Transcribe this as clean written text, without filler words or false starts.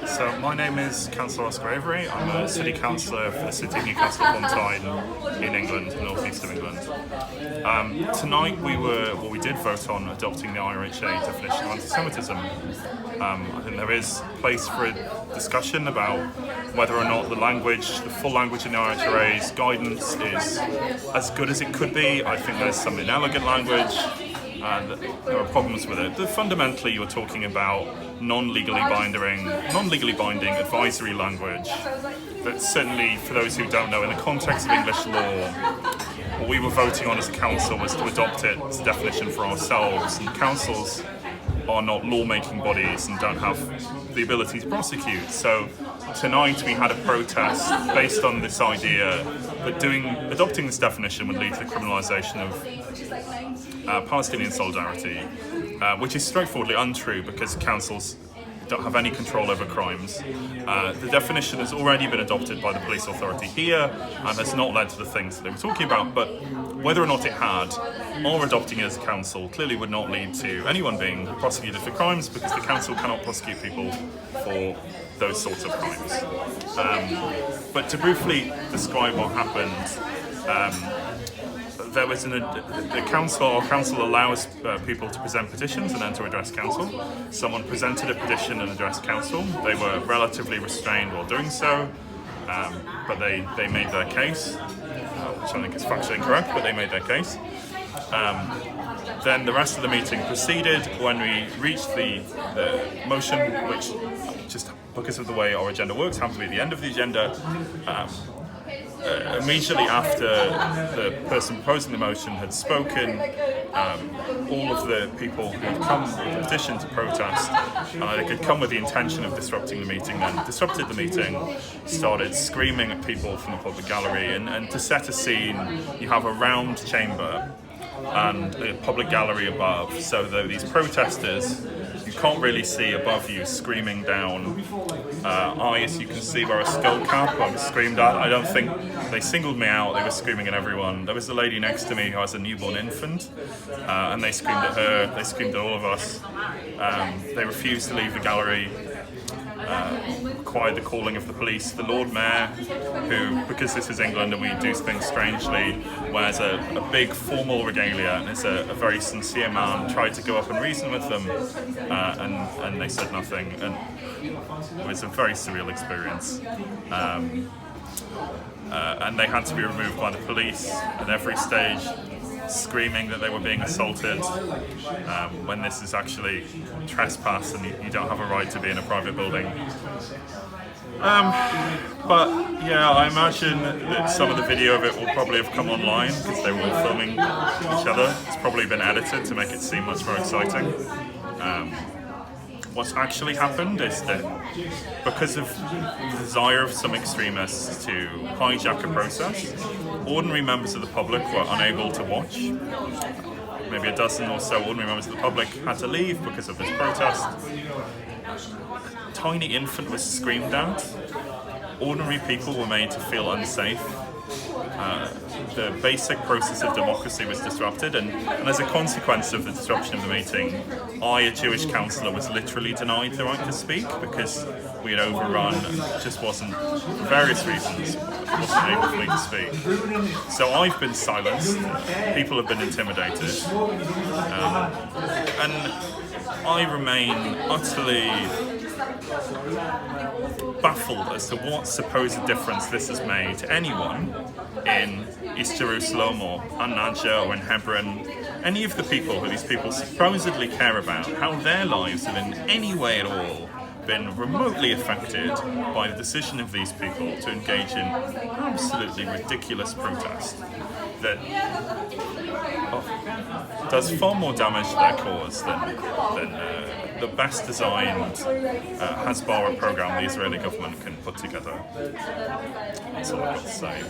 So my name is Councillor Oskar Avery. I'm a City Councillor for the City of Newcastle upon Tyne in England, north east of England. Tonight we did vote on adopting the IHRA definition of antisemitism. I think there is place for a discussion about whether or not the full language in the IHRA's guidance is as good as it could be. I think there's some inelegant language. There are problems with it. Fundamentally, you're talking about non-legally binding advisory language. But certainly, for those who don't know, in the context of English law, what we were voting on as a council was to adopt it as a definition for ourselves. And councils are not lawmaking bodies and don't have the ability to prosecute. So tonight we had a protest based on this idea that adopting this definition would lead to the criminalisation of Palestinian solidarity, which is straightforwardly untrue because councils don't have any control over crimes. The definition has already been adopted by the police authority here and has not led to the things that they were talking about, but whether or not it had, or adopting it as a council clearly would not lead to anyone being prosecuted for crimes because the council cannot prosecute people for those sorts of crimes. But to briefly describe what happened, there was the council allows people to present petitions and then to address council. Someone presented a petition and addressed council. They were relatively restrained while doing so, but they made their case, which I think is factually incorrect, but they made their case. Then the rest of the meeting proceeded when we reached the motion, which just because of the way our agenda works, happened to be at the end of the agenda. Immediately after the person proposing the motion had spoken, all of the people who had come with the petition to protest, they could come with the intention of disrupting the meeting, then disrupted the meeting, started screaming at people from the public gallery, and to set a scene, you have a round chamber and a public gallery above, so that these protesters, you can't really see above you, screaming down. As you can see, wear a skull cap. I was screamed at. I don't think they singled me out. They were screaming at everyone. There was a lady next to me who has a newborn infant, and they screamed at her. They screamed at all of us. They refused to leave the gallery. Required the calling of the police. The Lord Mayor, who, because this is England and we do things strangely, wears a big formal regalia and is a very sincere man, tried to go up and reason with them, and they said nothing, and it was a very surreal experience. And they had to be removed by the police at every stage, screaming that they were being assaulted, when this is actually trespass and you don't have a right to be in a private building. But yeah, I imagine that some of the video of it will probably have come online because they were all filming each other. It's probably been edited to make it seem much more exciting. What's actually happened is that because of the desire of some extremists to hijack a process, ordinary members of the public were unable to watch. Maybe a dozen or so ordinary members of the public had to leave because of this protest. A tiny infant was screamed at. Ordinary people were made to feel unsafe. The basic process of democracy was disrupted, and as a consequence of the disruption of the meeting, a Jewish councillor, was literally denied the right to speak because we had overrun and just wasn't, for various reasons, wasn't able for me to speak. So I've been silenced, people have been intimidated, and I remain utterly baffled as to what supposed difference this has made to anyone in East Jerusalem or An-Najah or in Hebron, any of the people who these people supposedly care about, how their lives have in any way at all been remotely affected by the decision of these people to engage in absolutely ridiculous protest that does far more damage to their cause than the best designed Hasbara program the Israeli government can put together. That's all I've got to say.